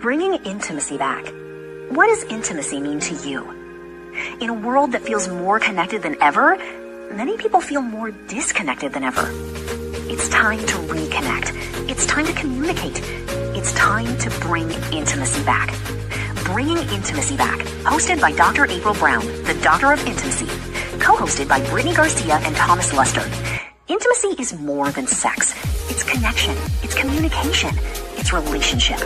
Bringing intimacy back. What does intimacy mean to you? In a world that feels more connected than ever, many people feel more disconnected than ever. It's time to reconnect. It's time to communicate. It's time to bring intimacy back. Bringing Intimacy Back, hosted by Dr. April Brown, the Doctor of Intimacy, co-hosted by Brittani Garcia and Thomas Luster. Intimacy is more than sex. It's connection. It's communication. It's relationship.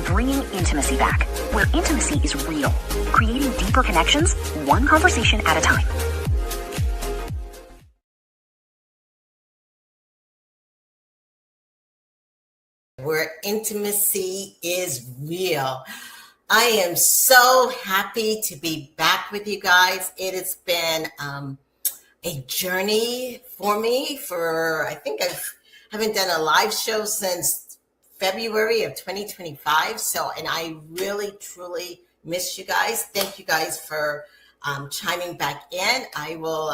Bringing intimacy back, where intimacy is real, creating deeper connections, one conversation at a time. Where intimacy is real. I am so happy to be back with you guys. It has been a journey for me I think haven't done a live show since February of 2025. And I really, truly miss you guys. Thank you guys for chiming back in. I will,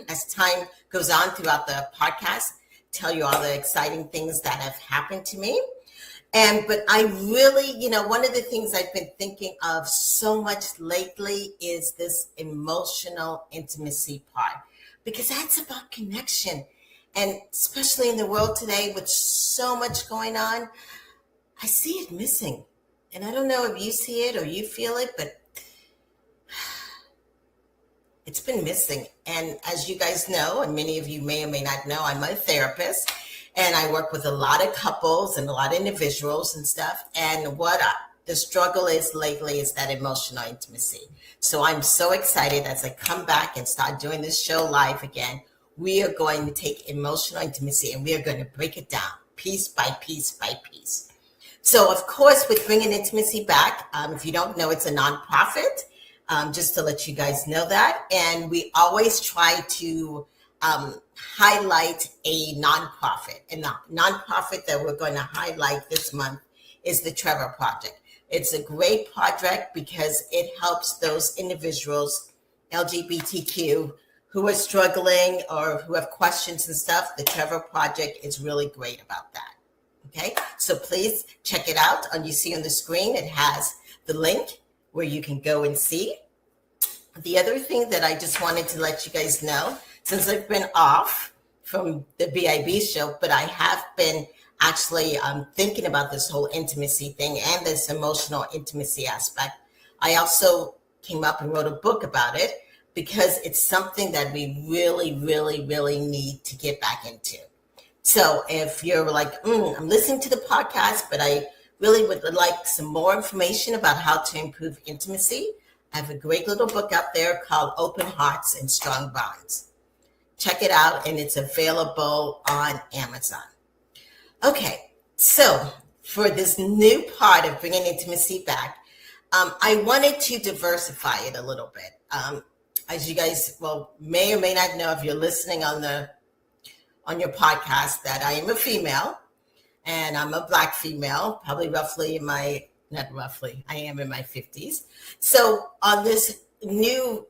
as time goes on throughout the podcast, tell you all the exciting things that have happened to me. But I really, one of the things I've been thinking of so much lately is this emotional intimacy part, because that's about connection. And especially in the world today with so much going on, I see it missing. And I don't know if you see it or you feel it, but it's been missing. And as you guys know, and many of you may or may not know, I'm a therapist. And I work with a lot of couples and a lot of individuals and stuff. And the struggle is lately is that emotional intimacy. So I'm so excited as I come back and start doing this show live again. We are going to take emotional intimacy and we are going to break it down piece by piece by piece. So, of course, with Bringing Intimacy Back, if you don't know, it's a nonprofit, just to let you guys know that. And we always try to highlight a nonprofit. And the nonprofit that we're going to highlight this month is the Trevor Project. It's a great project because it helps those individuals, LGBTQ, who are struggling or who have questions and stuff. The Trevor Project is really great about that. Okay, so please check it out. You see on the screen, it has the link where you can go and see. The other thing that I just wanted to let you guys know, since I've been off from the BIB show, but I have been actually thinking about this whole intimacy thing and this emotional intimacy aspect. I also came up and wrote a book about it because it's something that we really, really, really need to get back into. So if you're like, I'm listening to the podcast, but I really would like some more information about how to improve intimacy, I have a great little book out there called Open Hearts and Strong Bonds. Check it out, and it's available on Amazon. Okay, so for this new part of Bringing Intimacy Back, I wanted to diversify it a little bit. As you guys may or may not know, if you're listening on your podcast, that I am a female, and I'm a Black female, probably I am in my 50s. So on this new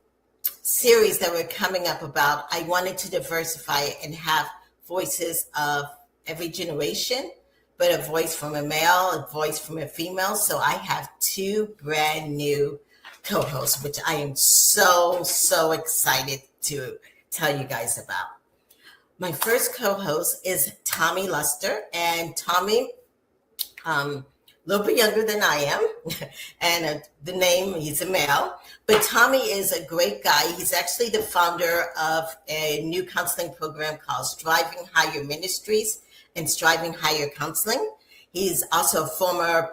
series that we're coming up about, I wanted to diversify it and have voices of every generation, but a voice from a male, a voice from a female. So I have two brand new co-hosts, which I am so, so excited to tell you guys about. My first co-host is Tommy Luster, and Tommy, a little bit younger than I am, and the name, he's a male, but Tommy is a great guy. He's actually the founder of a new counseling program called Striving Higher Ministries and Striving Higher Counseling. He's also a former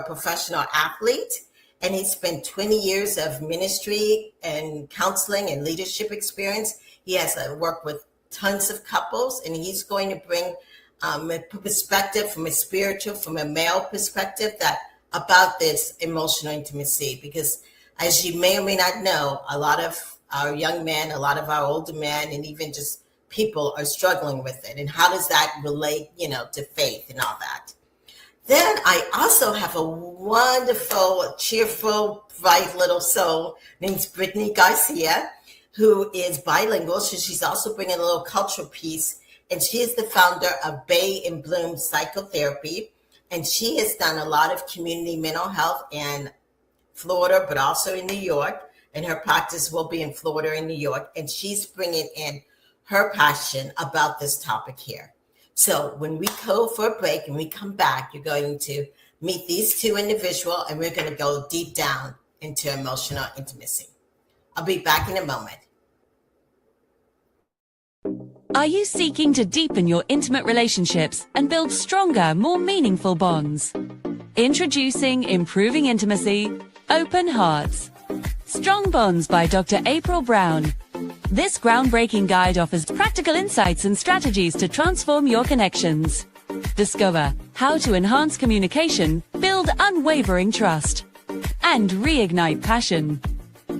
professional athlete, and he spent 20 years of ministry and counseling and leadership experience. He has worked with tons of couples, and he's going to bring a perspective from a spiritual, from a male perspective about this emotional intimacy, because as you may or may not know, a lot of our young men, a lot of our older men, and even just people are struggling with it. And how does that relate, to faith and all that? Then I also have a wonderful, cheerful, bright little soul named Brittani Garcia, who is bilingual. So she's also bringing a little cultural piece. And she is the founder of Bay and Bloom Psychotherapy. And she has done a lot of community mental health in Florida, but also in New York. And her practice will be in Florida and New York. And she's bringing in her passion about this topic here. So when we go for a break and we come back, you're going to meet these two individuals, and we're going to go deep down into emotional intimacy. I'll be back in a moment. Are you seeking to deepen your intimate relationships and build stronger, more meaningful bonds? Introducing Improving Intimacy, Open Hearts. Strong Bonds by Dr. April Brown. This groundbreaking guide offers practical insights and strategies to transform your connections. Discover how to enhance communication, build unwavering trust, and reignite passion.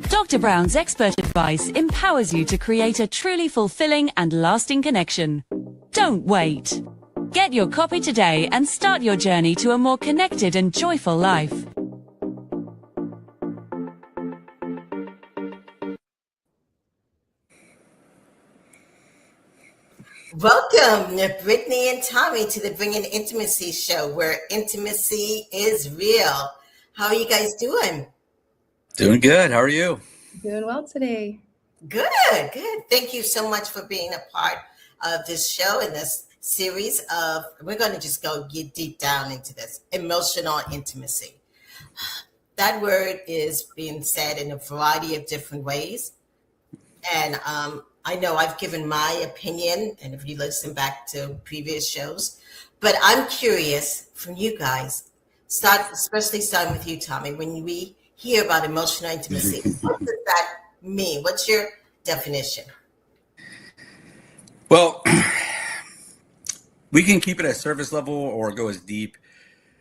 Dr. Brown's expert advice empowers you to create a truly fulfilling and lasting connection. Don't wait. Get your copy today and start your journey to a more connected and joyful life. Welcome, Brittany and Tommy, to the Bringing Intimacy show, where intimacy is real. How are you guys doing? Doing good. How are you? Doing well today. Good. Thank you so much for being a part of this show and this series of, we're going to just get deep down into this, emotional intimacy. That word is being said in a variety of different ways. And I know I've given my opinion, and if you listen back to previous shows, but I'm curious from you guys, especially starting with you, Tommy, when we hear about emotional intimacy, what does that mean? What's your definition? Well, we can keep it at surface level or go as deep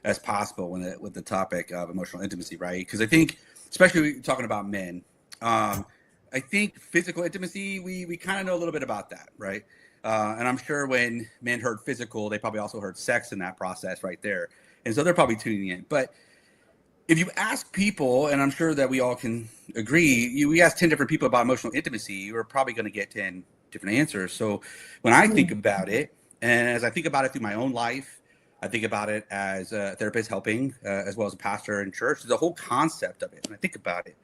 as possible with the topic of emotional intimacy, right? Because I think, especially talking about men, I think physical intimacy, we kind of know a little bit about that, right? And I'm sure when men heard physical, they probably also heard sex in that process right there. And so they're probably tuning in. But if you ask people, and I'm sure that we all can agree, we ask 10 different people about emotional intimacy, you're probably going to get 10 different answers. So when I think about it, and as I think about it through my own life, I think about it as a therapist helping, as well as a pastor in church, the whole concept of it. And I think about it.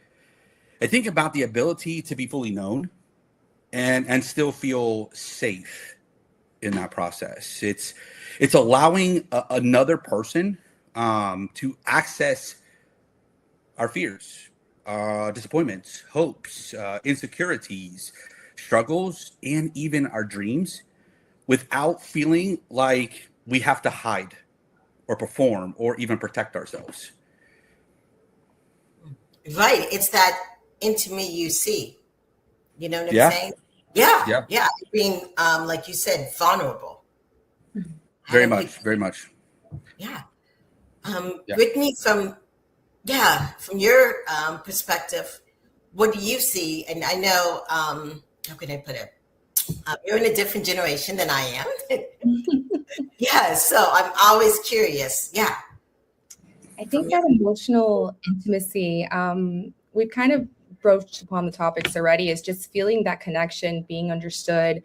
I think about the ability to be fully known and still feel safe in that process. It's allowing another person to access our fears, disappointments, hopes, insecurities, struggles, and even our dreams without feeling like we have to hide or perform or even protect ourselves. Right. It's that intimate you see. You know what I'm saying? Yeah. Being, like you said, vulnerable. Very much. Yeah. Brittany, from your perspective, what do you see? And I know, how can I put it? You're in a different generation than I am. Yeah, so I'm always curious. Yeah. I think that emotional intimacy, we've kind of broached upon the topics already, is just feeling that connection, being understood,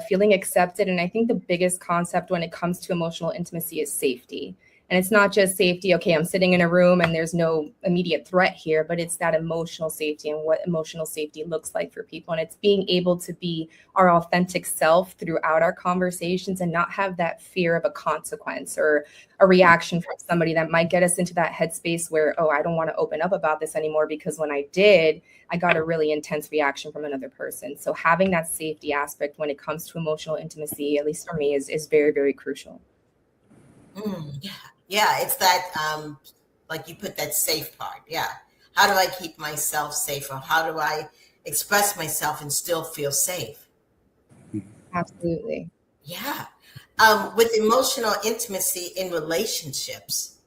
feeling accepted. And I think the biggest concept when it comes to emotional intimacy is safety. And it's not just safety, okay, I'm sitting in a room and there's no immediate threat here, but it's that emotional safety and what emotional safety looks like for people. And it's being able to be our authentic self throughout our conversations and not have that fear of a consequence or a reaction from somebody that might get us into that headspace where, oh, I don't want to open up about this anymore because when I did, I got a really intense reaction from another person. So having that safety aspect when it comes to emotional intimacy, at least for me, is very, very crucial. Yeah, it's that, like you put that safe part. Yeah. How do I keep myself safe? Or how do I express myself and still feel safe? Absolutely. Yeah. With emotional intimacy in relationships,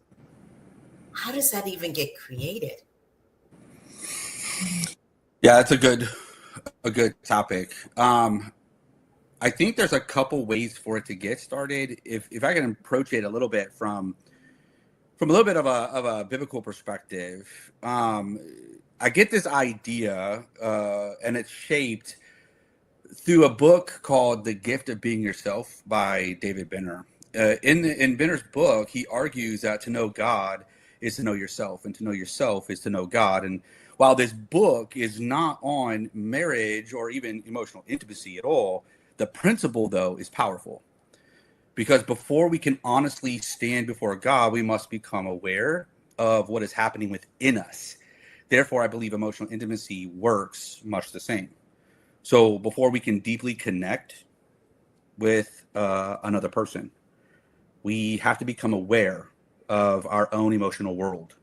how does that even get created? Yeah, that's a good topic. I think there's a couple ways for it to get started. If I can approach it a little bit from a little bit of a biblical perspective, I get this idea, and it's shaped through a book called The Gift of Being Yourself by David Benner. In Benner's book, he argues that to know God is to know yourself, and to know yourself is to know God. And while this book is not on marriage or even emotional intimacy at all, the principle, though, is powerful. Because before we can honestly stand before God, we must become aware of what is happening within us. Therefore, I believe emotional intimacy works much the same. So before we can deeply connect with another person, we have to become aware of our own emotional world.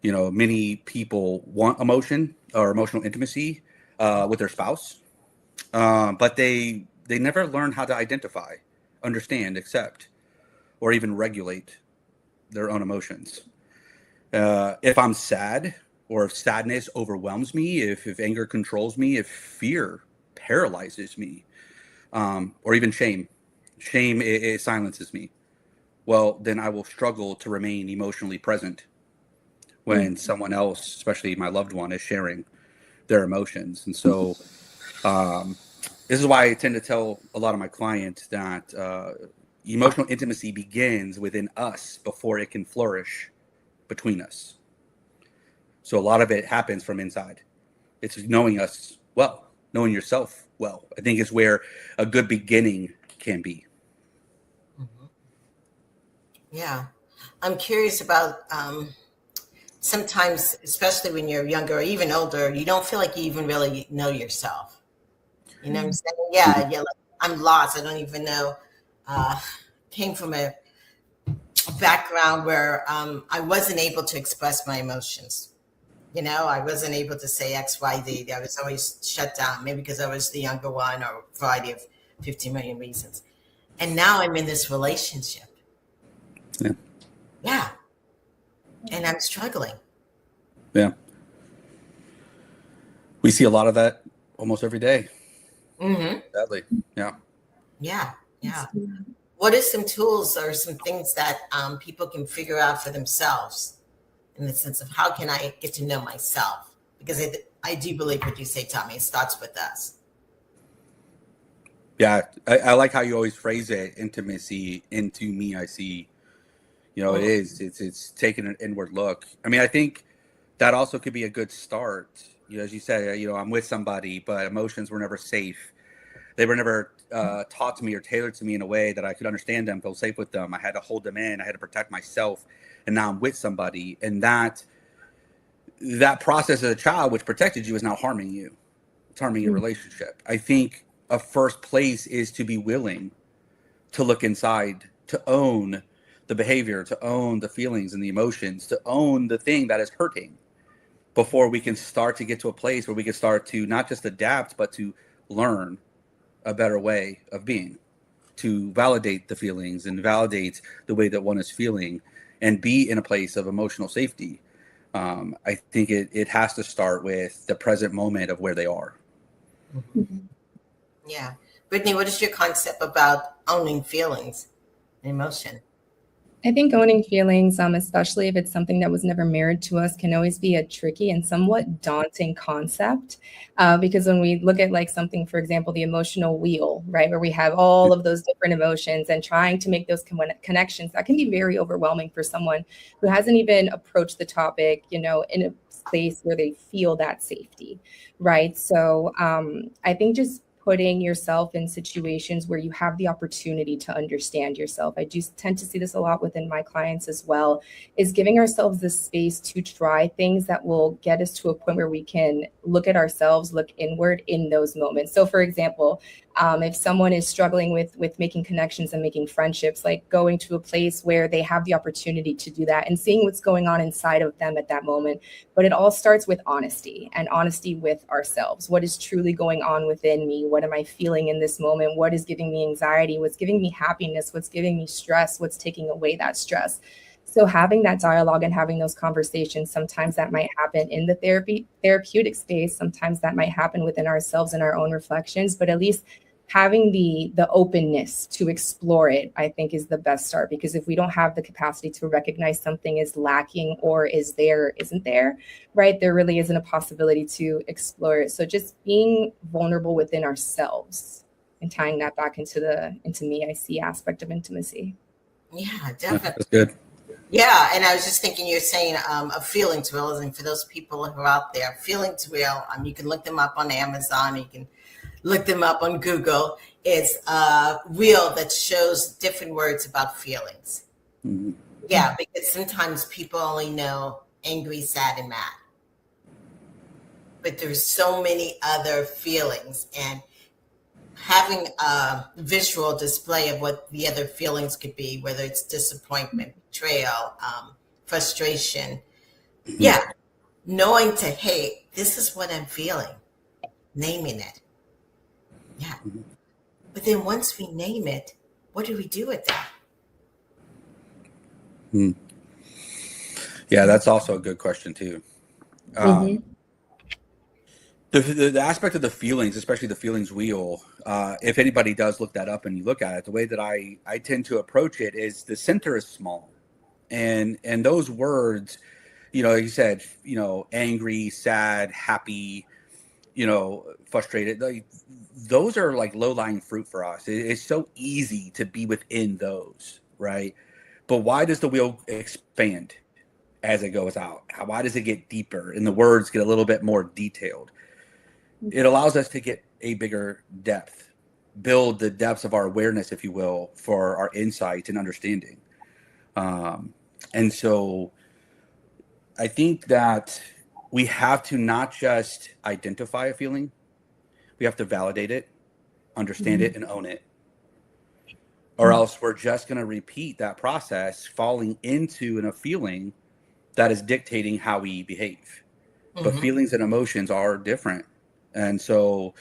You know, many people want emotion or emotional intimacy with their spouse, but they never learn how to identify, understand, accept, or even regulate their own emotions. If I'm sad, or if sadness overwhelms me, if anger controls me, if fear paralyzes me, or even shame, it silences me, well, then I will struggle to remain emotionally present when someone else, especially my loved one, is sharing their emotions. And so this is why I tend to tell a lot of my clients that emotional intimacy begins within us before it can flourish between us. So a lot of it happens from inside. It's knowing us well, knowing yourself well. I think is where a good beginning can be. Mm-hmm. Yeah. I'm curious about sometimes, especially when you're younger or even older, you don't feel like you even really know yourself. You know what I'm saying? Yeah. Yeah. Like, I'm lost. I don't even know. Came from a background where I wasn't able to express my emotions. You know, I wasn't able to say X, Y, Z. I was always shut down, maybe because I was the younger one or a variety of 50 million reasons. And now I'm in this relationship. Yeah. Yeah. And I'm struggling. Yeah. We see a lot of that almost every day. Mm-hmm. Sadly. Yeah. Yeah. Yeah. What are some tools or some things that people can figure out for themselves in the sense of how can I get to know myself? Because I do believe what you say, Tommy, it starts with us. Yeah. I like how you always phrase it, intimacy into me. I see, you know, it's taking an inward look. I mean, I think that also could be a good start. You know, as you said, you know, I'm with somebody, but emotions were never safe. They were never taught to me or tailored to me in a way that I could understand them, feel safe with them. I had to hold them in. I had to protect myself. And now I'm with somebody. And that process as a child, which protected you, is now harming you. It's harming your relationship. I think a first place is to be willing to look inside, to own the behavior, to own the feelings and the emotions, to own the thing that is hurting before we can start to get to a place where we can start to not just adapt, but to learn a better way of being, to validate the feelings and validate the way that one is feeling and be in a place of emotional safety. I think it has to start with the present moment of where they are. Mm-hmm. Yeah. Brittani, what is your concept about owning feelings and emotion? I think owning feelings, especially if it's something that was never mirrored to us, can always be a tricky and somewhat daunting concept. Because when we look at like something, for example, the emotional wheel, right, where we have all of those different emotions and trying to make those connections, that can be very overwhelming for someone who hasn't even approached the topic, you know, in a place where they feel that safety, right? So I think just putting yourself in situations where you have the opportunity to understand yourself. I do tend to see this a lot within my clients as well, is giving ourselves the space to try things that will get us to a point where we can look at ourselves, look inward in those moments. So for example, if someone is struggling with making connections and making friendships, like going to a place where they have the opportunity to do that and seeing what's going on inside of them at that moment. But it all starts with honesty and honesty with ourselves. What is truly going on within me? What am I feeling in this moment? What is giving me anxiety? What's giving me happiness? What's giving me stress? What's taking away that stress? So having that dialogue and having those conversations, sometimes that might happen in the therapeutic space. Sometimes that might happen within ourselves and our own reflections, but at least having the openness to explore it, I think, is the best start. Because if we don't have the capacity to recognize something is lacking or isn't there, right, there really isn't a possibility to explore it. So just being vulnerable within ourselves and tying that back into the me I see aspect of intimacy. Yeah, definitely. That's good. Yeah, and I was just thinking, you're saying a feelings wheel, and for those people who are out there, feelings wheel, you can look them up on Amazon, you can look them up on Google. It's a wheel that shows different words about feelings. Mm-hmm. Yeah, because sometimes people only know angry, sad, and mad. But there's so many other feelings, and having a visual display of what the other feelings could be, whether it's disappointment, betrayal, frustration. Yeah. Knowing hey, this is what I'm feeling, naming it. Yeah. But then once we name it, what do we do with that? Yeah, that's also a good question too. The aspect of the feelings, especially the feelings wheel, if anybody does look that up and you look at it, the way that I tend to approach it is the center is small. And those words, like you said, angry, sad, happy, frustrated, those are like low-lying fruit for us. It's so easy to be within those, right? But why does the wheel expand as it goes out? Why does it get deeper and the words get a little bit more detailed? It allows us to get a bigger depth, build the depths of our awareness, if you will, for our insight and understanding. And so I think that we have to not just identify a feeling, we have to validate it, understand it, and own it. Or else we're just going to repeat that process, falling into a feeling that is dictating how we behave. But feelings and emotions are different. And so,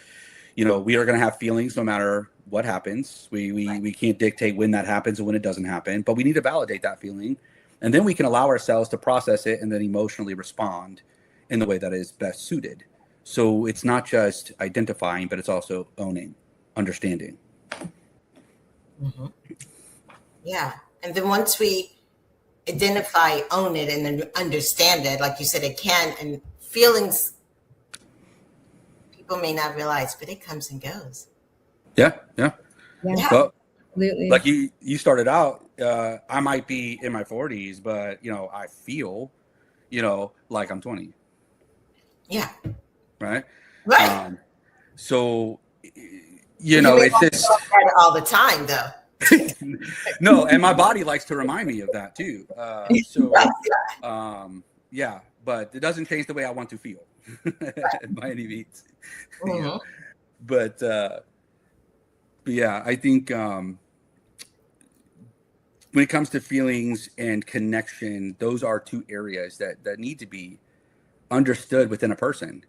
we are going to have feelings no matter what happens. We can't dictate when that happens and when it doesn't happen, but we need to validate that feeling. And then we can allow ourselves to process it and then emotionally respond in the way that is best suited. So it's not just identifying, but it's also owning, understanding. Yeah. And then once we identify, own it, and then understand it, like you said, it can, and feelings, people may not realize, but it comes and goes. Yeah. Well, Absolutely. like you started out, I might be in my 40s, but I feel, like I'm 20. Yeah. Right. You So, it's just all the time, though. No, and my body likes to remind me of that too. Yeah, but it doesn't change the way I want to feel by any means. But yeah, I think when it comes to feelings and connection, those are two areas that need to be understood within a person.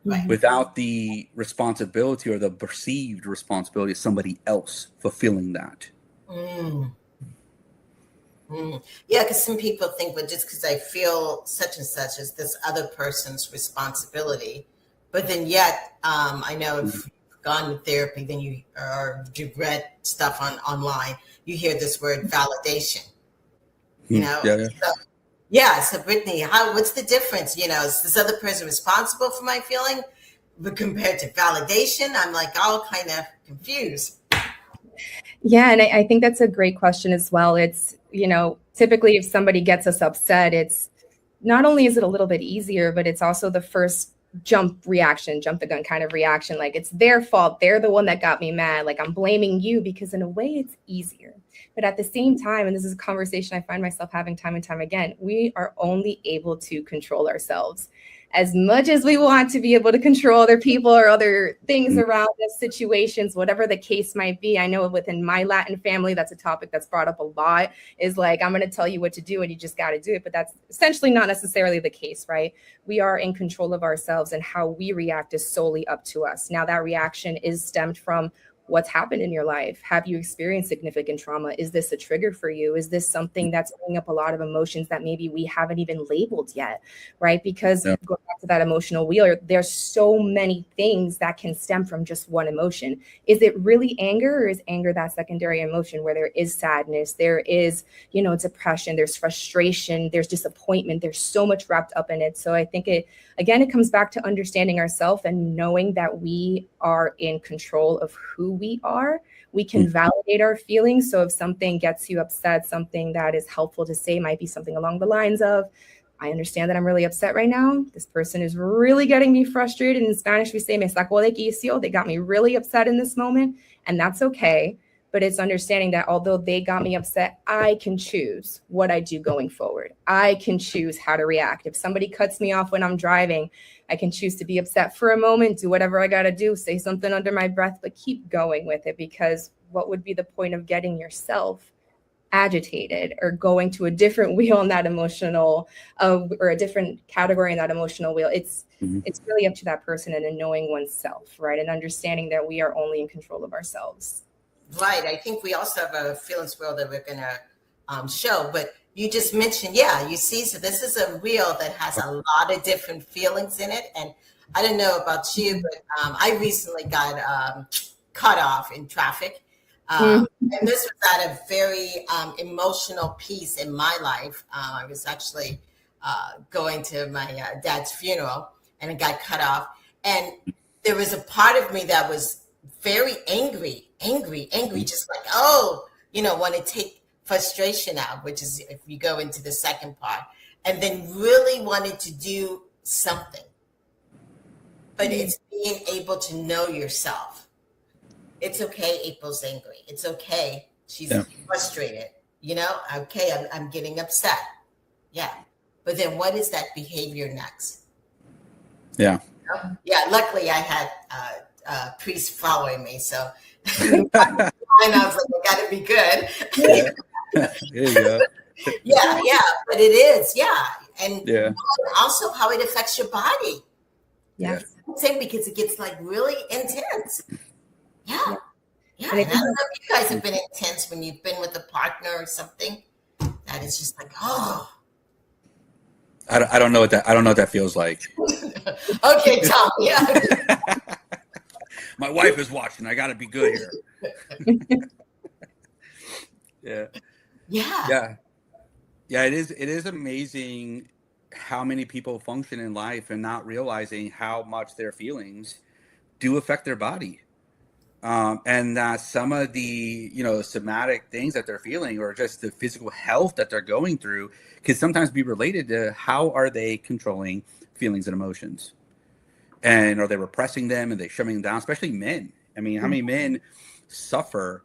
Right. Without the responsibility or the perceived responsibility of somebody else fulfilling that. Yeah, because some people think, but just because I feel such and such is this other person's responsibility. But then yet, I know if you've gone to therapy, then you've read stuff online, you hear this word validation. So Brittani, what's the difference? Is this other person responsible for my feeling? But compared to validation, I'm like all kind of confused. Yeah, and I think that's a great question as well. It's, typically if somebody gets us upset, it's not only is it a little bit easier, but it's also the first jump the gun kind of reaction. Like it's their fault. They're the one that got me mad. Like I'm blaming you, because in a way it's easier. But at the same time, and this is a conversation I find myself having time and time again, we are only able to control ourselves. As much as we want to be able to control other people or other things around us, situations, whatever the case might be. I know within my Latin family, that's a topic that's brought up a lot, is like, I'm going to tell you what to do and you just got to do it. But that's essentially not necessarily the case, right? We are in control of ourselves, and how we react is solely up to us. Now, that reaction is stemmed from what's happened in your life. Have you experienced significant trauma? Is this a trigger for you? Is this something that's bringing up a lot of emotions that maybe we haven't even labeled yet, right? Because going back to that emotional wheel, there's so many things that can stem from just one emotion. Is it really anger, or is anger that secondary emotion where there is sadness, there is, depression, there's frustration, there's disappointment, there's so much wrapped up in it. So I think it comes back to understanding ourselves and knowing that we are in control of who we are. We can validate our feelings. So if something gets you upset, something that is helpful to say might be something along the lines of, I understand that I'm really upset right now. This person is really getting me frustrated. In Spanish, we say, me sacó de quicio. They got me really upset in this moment, and that's okay. But it's understanding that although they got me upset, I can choose what I do going forward. I can choose how to react. If somebody cuts me off when I'm driving, I can choose to be upset for a moment, do whatever I got to do, say something under my breath, but keep going with it, because what would be the point of getting yourself agitated or going to a different wheel in that emotional or a different category in that emotional wheel? It's really up to that person and in knowing oneself, right? And understanding that we are only in control of ourselves. Right. I think we also have a feelings wheel that we're going to show, but you just mentioned, you see, so this is a wheel that has a lot of different feelings in it. And I don't know about you, but I recently got cut off in traffic. And this was at a very emotional piece in my life. I was actually going to my dad's funeral, and it got cut off. And there was a part of me that was very angry, just like, want to take frustration out, which is if you go into the second part, and then really wanted to do something. But it's being able to know yourself. It's okay, April's angry. It's okay, she's frustrated. Okay, I'm getting upset. Yeah. But then what is that behavior next? Yeah. Yeah, luckily I had priest following me, so I was like, I gotta be good. There you go. yeah, but it is, and also how it affects your body. Same, because it gets like really intense. And I don't know if you guys have been intense when you've been with a partner or something. That is just like, I don't know what that feels like. Okay, Tom. Yeah. My wife is watching. I got to be good here. Yeah. It is amazing how many people function in life and not realizing how much their feelings do affect their body. And that some of the, somatic things that they're feeling, or just the physical health that they're going through, can sometimes be related to how are they controlling feelings and emotions. And are they repressing them? And they shoving them down, especially men? I mean, how many men suffer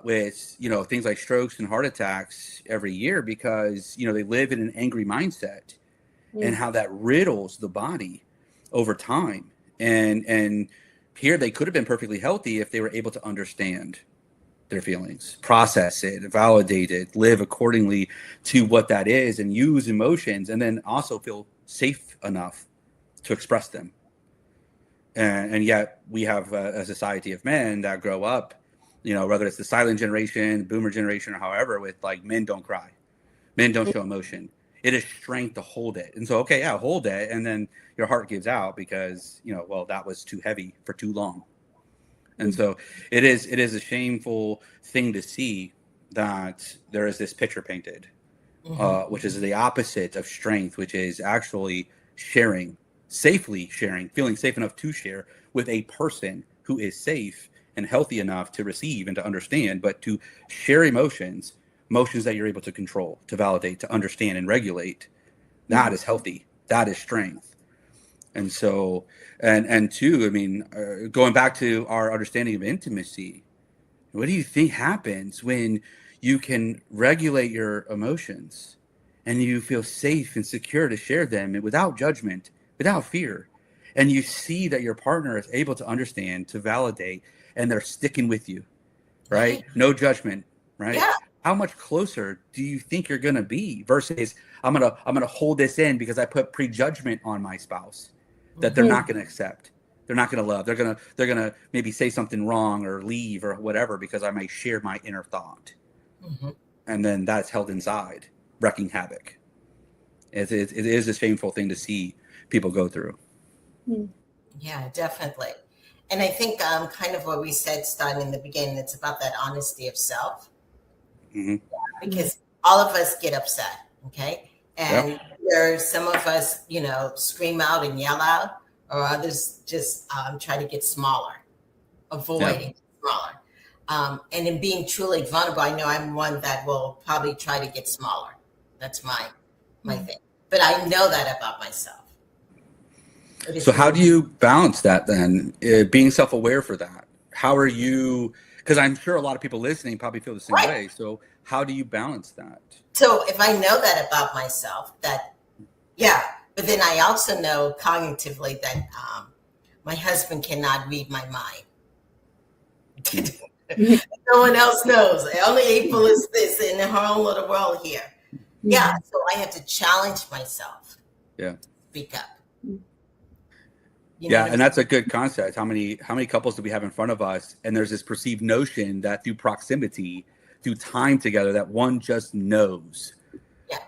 with, things like strokes and heart attacks every year because, they live in an angry mindset, and how that riddles the body over time. And here they could have been perfectly healthy if they were able to understand their feelings, process it, validate it, live accordingly to what that is, and use emotions, and then also feel safe enough to express them. And yet we have a society of men that grow up, whether it's the silent generation, boomer generation, or however, with like, men don't cry, men don't show emotion. It is strength to hold it. And so, hold it. And then your heart gives out because, that was too heavy for too long. And so it is a shameful thing to see that there is this picture painted, which is the opposite of strength, which is actually safely sharing, feeling safe enough to share with a person who is safe and healthy enough to receive and to understand, but to share emotions that you're able to control, to validate, to understand and regulate. That is healthy. That is strength. And so, and two, I mean, going back to our understanding of intimacy, what do you think happens when you can regulate your emotions and you feel safe and secure to share them without judgment, without fear, and you see that your partner is able to understand, to validate, and they're sticking with you, right? No judgment, right? Yeah. How much closer do you think you're going to be versus I'm going to hold this in because I put prejudgment on my spouse that they're not going to accept. they're not going to love. They're going to maybe say something wrong or leave or whatever because I might share my inner thought. Mm-hmm. And then that's held inside, wreaking havoc. It is a shameful thing to see people go through. Yeah, definitely. And I think kind of what we said starting in the beginning, it's about that honesty of self. Mm-hmm. Because all of us get upset, okay? And there's some of us, you know, scream out and yell out, or others just try to get smaller, avoiding smaller. And in being truly vulnerable, I know I'm one that will probably try to get smaller. That's my thing. But I know that about myself. So how do you balance that then, being self-aware for that? How are you, because I'm sure a lot of people listening probably feel the same way. So how do you balance that? So if I know that about myself, that, but then I also know cognitively that my husband cannot read my mind. No one else knows. Only April is this in her own little world here. Yeah, so I have to challenge myself. Yeah. Speak up. And that's a good concept. How many couples do we have in front of us? And there's this perceived notion that through proximity, through time together, that one just knows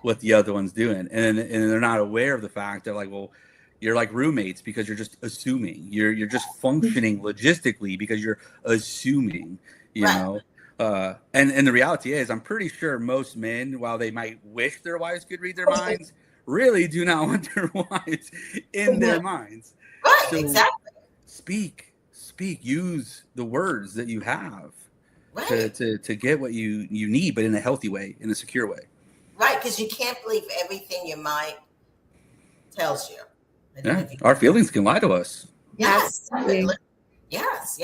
what the other one's doing. And they're not aware of the fact that, like, well, you're like roommates because you're just assuming. You're just functioning logistically because you're assuming, you know. And the reality is, I'm pretty sure most men, while they might wish their wives could read their minds, really do not want their wives in their minds. Right, so exactly. Speak. Use the words that you have to get what you need, but in a healthy way, in a secure way. Right, because you can't believe everything your mind tells you. Yeah, our feelings can lie to us. Yes. Yes.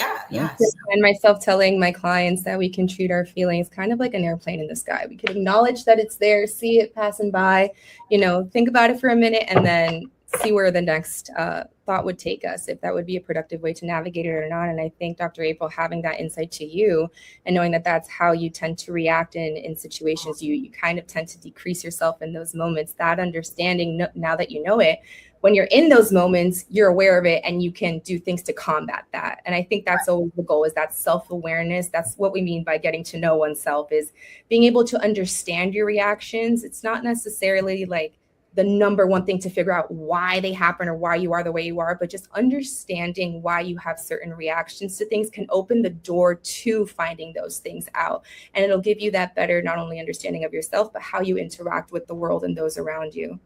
And myself telling my clients that we can treat our feelings kind of like an airplane in the sky. We can acknowledge that it's there, see it passing by, think about it for a minute, and then see where the next thought would take us, if that would be a productive way to navigate it or not. And I think, Dr. April, having that insight to you and knowing that that's how you tend to react in situations, you kind of tend to decrease yourself in those moments. That understanding, now that you know it, when you're in those moments, you're aware of it and you can do things to combat that. And I think that's always the goal, is that self-awareness. That's what we mean by getting to know oneself, is being able to understand your reactions. It's not necessarily like the number one thing to figure out why they happen or why you are the way you are, but just understanding why you have certain reactions to things can open the door to finding those things out. And it'll give you that better, not only understanding of yourself, but how you interact with the world and those around you.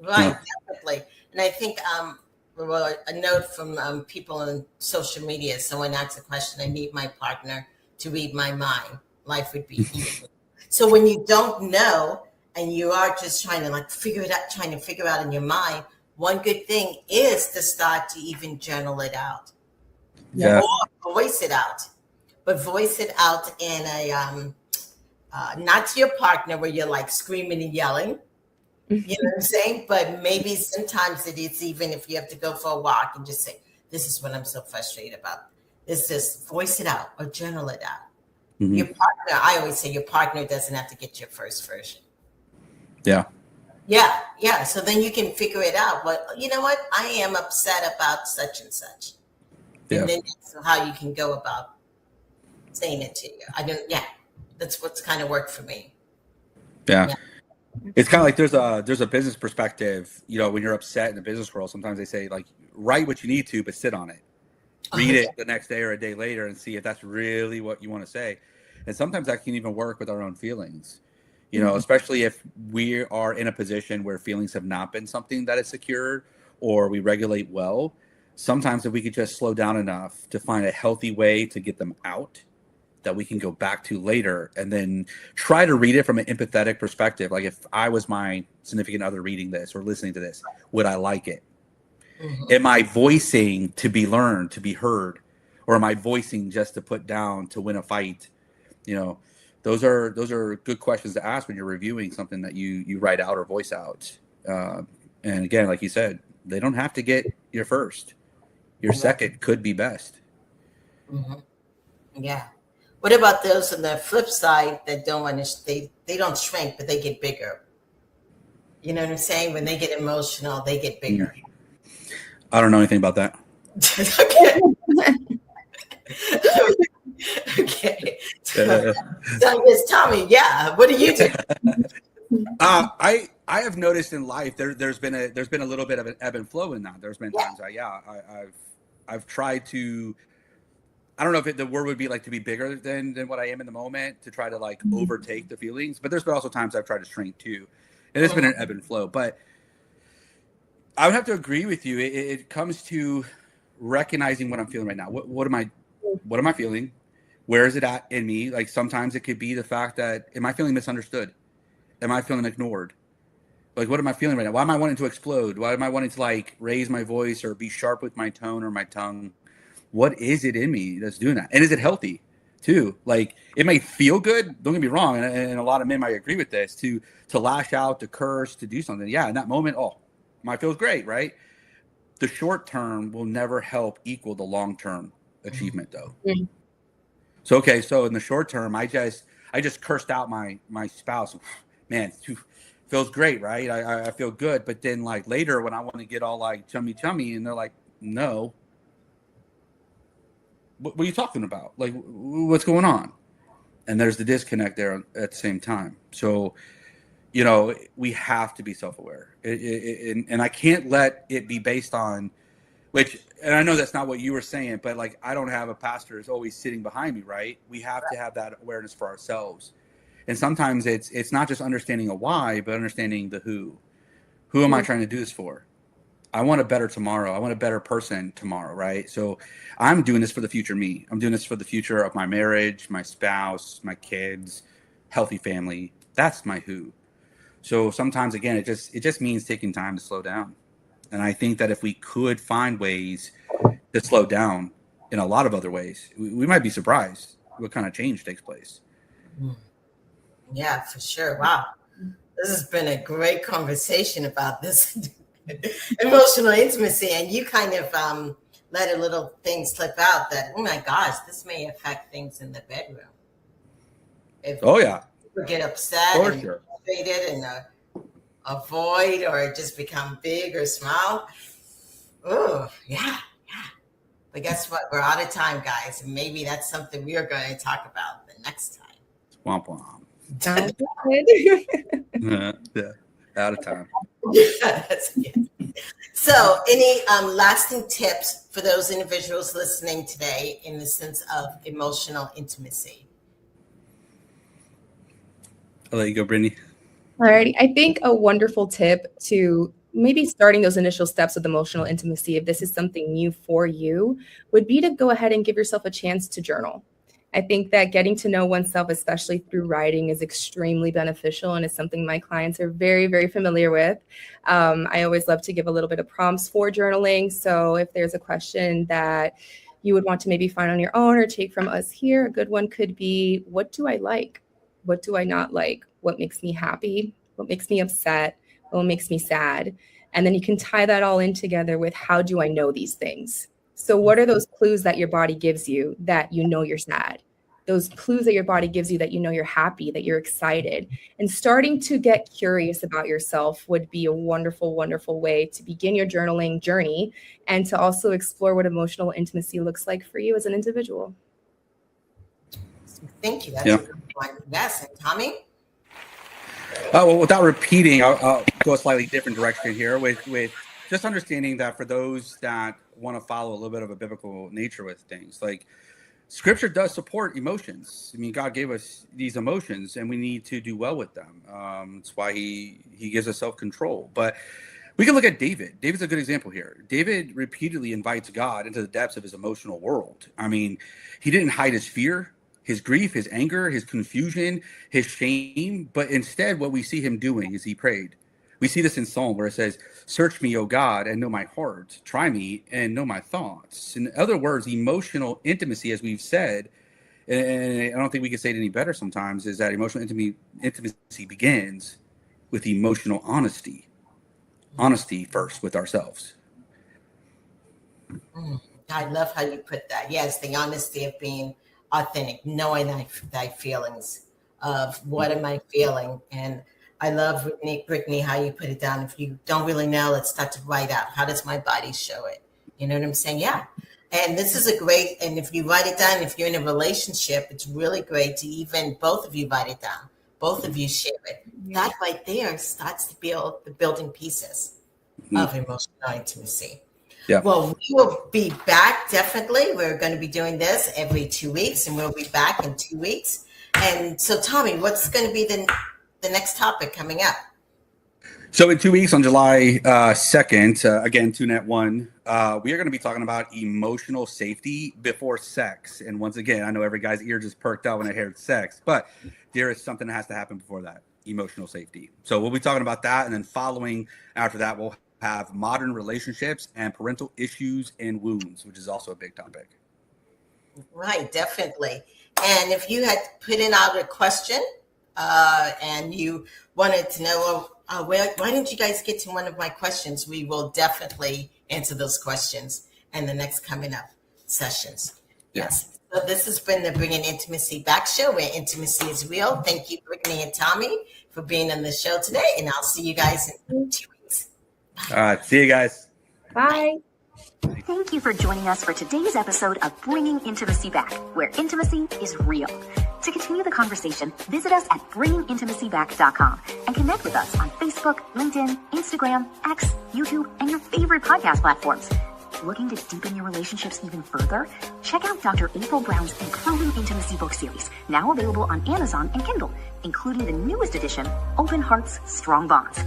Right, definitely. And I think a note from people on social media, someone asked a question, I need my partner to read my mind. Life would be easy. So when you don't know, and you are just trying to figure out in your mind, one good thing is to start to even journal it out. Yeah. Or voice it out. But voice it out in a, not to your partner where you're like screaming and yelling. You know what I'm saying? But maybe sometimes it's even if you have to go for a walk and just say, this is what I'm so frustrated about. It's just voice it out or journal it out. Mm-hmm. Your partner, I always say your partner doesn't have to get your first version. Yeah. So then you can figure it out. But you know what? I am upset about such and such. Yeah. And then that's how you can go about saying it to you. That's what's kind of worked for me. Yeah. It's kind of like there's a business perspective, when you're upset in the business world, sometimes they say write what you need to, but sit on it. Read it the next day or a day later and see if that's really what you want to say. And sometimes that can even work with our own feelings. Especially if we are in a position where feelings have not been something that is secure or we regulate well. Sometimes if we could just slow down enough to find a healthy way to get them out that we can go back to later and then try to read it from an empathetic perspective. Like if I was my significant other reading this or listening to this, would I like it? Mm-hmm. Am I voicing to be learned, to be heard? Or am I voicing just to put down, to win a fight? Those are good questions to ask when you're reviewing something that you write out or voice out. And again, like you said, they don't have to get your first. Your second could be best. Mm-hmm. Yeah. What about those on the flip side that don't understand? They don't shrink, but they get bigger. You know what I'm saying? When they get emotional, they get bigger. I don't know anything about that. Okay. Okay. So Miss Tommy, yeah. What do you do? I have noticed in life there's been a little bit of an ebb and flow in that. There's been times I've tried to, I don't know if the word would be like to be bigger than what I am in the moment, to try to like overtake the feelings. But there's been also times I've tried to shrink too, and it's been an ebb and flow. But I would have to agree with you. It comes to recognizing what I'm feeling right now. What am I feeling? Where is it at in me? Like sometimes it could be the fact that, am I feeling misunderstood? Am I feeling ignored? Like, what am I feeling right now? Why am I wanting to explode? Why am I wanting to like raise my voice or be sharp with my tone or my tongue? What is it in me that's doing that? And is it healthy too? Like, it may feel good. Don't get me wrong. And a lot of men might agree with this, to lash out, to curse, to do something. Yeah. In that moment, my feels great. Right. The short term will never help equal the long-term achievement though. Mm-hmm. So, okay. So in the short term, I just cursed out my spouse. Man, feels great. Right. I feel good. But then like later when I want to get all like chummy and they're like, no, what are you talking about? Like, what's going on? And there's the disconnect there at the same time. So, we have to be self-aware. And I can't let it be based on, and I know that's not what you were saying, but like, I don't have a pastor who's always sitting behind me, right? We have to have that awareness for ourselves. And sometimes it's not just understanding a why, but understanding the who. Who am I trying to do this for? I want a better tomorrow. I want a better person tomorrow, right? So I'm doing this for the future me. I'm doing this for the future of my marriage, my spouse, my kids, healthy family. That's my who. So sometimes, again, it just means taking time to slow down. And I think that if we could find ways to slow down in a lot of other ways, we might be surprised what kind of change takes place. Yeah, for sure. Wow. This has been a great conversation about this emotional intimacy, and you kind of let a little thing slip out that, oh my gosh, this may affect things in the bedroom. If people get upset and frustrated and avoid or just become big or small. Oh, yeah. But guess what? We're out of time, guys, and maybe that's something we are going to talk about the next time. Womp womp. Sounds good. Yeah, out of time. Yeah, that's good. So, any lasting tips for those individuals listening today in the sense of emotional intimacy? I'll let you go, Brittany. Alrighty. I think a wonderful tip to maybe starting those initial steps with emotional intimacy, if this is something new for you, would be to go ahead and give yourself a chance to journal. I think that getting to know oneself, especially through writing, is extremely beneficial, and it's something my clients are very, very familiar with. I always love to give a little bit of prompts for journaling. So if there's a question that you would want to maybe find on your own or take from us here, a good one could be, what do I like? What do I not like? What makes me happy? What makes me upset? What makes me sad? And then you can tie that all in together with, how do I know these things? So what are those clues that your body gives you that you know you're sad? Those clues that your body gives you that you know you're happy, that you're excited. And starting to get curious about yourself would be a wonderful, wonderful way to begin your journaling journey and to also explore what emotional intimacy looks like for you as an individual. Thank you. That's a good one. Yes. And Tommy? Well, without repeating, I'll go a slightly different direction here with just understanding that for those that want to follow a little bit of a biblical nature with things, like Scripture does support emotions. I mean, God gave us these emotions, and we need to do well with them. That's why He gives us self-control. But we can look at David. David's a good example here. David repeatedly invites God into the depths of his emotional world. I mean, he didn't hide his fear, his grief, his anger, his confusion, his shame. But instead, what we see him doing is he prayed. We see this in Psalm where it says, "Search me, O God, and know my heart. Try me and know my thoughts." In other words, emotional intimacy, as we've said, and I don't think we can say it any better sometimes, is that emotional intimacy begins with emotional honesty. Honesty first with ourselves. I love how you put that. Yes, the honesty of being authentic, knowing thy feelings of what am I feeling. And I love, Brittany, how you put it down. If you don't really know, let's start to write out. How does my body show it? You know what I'm saying? Yeah. And this is a great, and if you write it down, if you're in a relationship, it's really great to even both of you write it down. Both of you share it. That right there starts to build the building pieces of emotional intimacy. Yeah. Well, we will be back, definitely. We're going to be doing this every 2 weeks, and we'll be back in 2 weeks. And so, Tommy, what's going to be the next topic coming up? So in 2 weeks on July 2nd, again, TuneNet 1, we are going to be talking about emotional safety before sex. And once again, I know every guy's ear just perked up when I heard sex, but there is something that has to happen before that, emotional safety. So we'll be talking about that. And then following after that, we'll have modern relationships and parental issues and wounds, which is also a big topic. Right, definitely. And if you had put in out a question and you wanted to know, why didn't you guys get to one of my questions? We will definitely answer those questions in the next coming up sessions. Yes. So this has been the Bringing Intimacy Back show, where intimacy is real. Thank you, Brittani and Tommy, for being on the show today. And I'll see you guys in 2 weeks. All right. See you guys. Bye. Thank you for joining us for today's episode of Bringing Intimacy Back, where intimacy is real. To continue the conversation, visit us at bringingintimacyback.com and connect with us on Facebook, LinkedIn, Instagram, X, YouTube, and your favorite podcast platforms. Looking to deepen your relationships even further? Check out Dr. April Brown's Improving Intimacy book series, now available on Amazon and Kindle, including the newest edition, Open Hearts, Strong Bonds.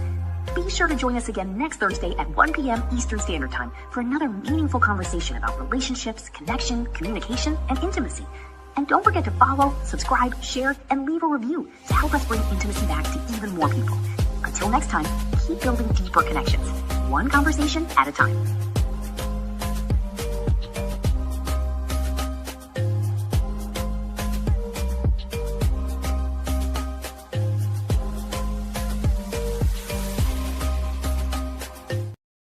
Be sure to join us again next Thursday at 1 p.m. Eastern Standard Time for another meaningful conversation about relationships, connection, communication, and intimacy. And don't forget to follow, subscribe, share, and leave a review to help us bring intimacy back to even more people. Until next time, keep building deeper connections, one conversation at a time.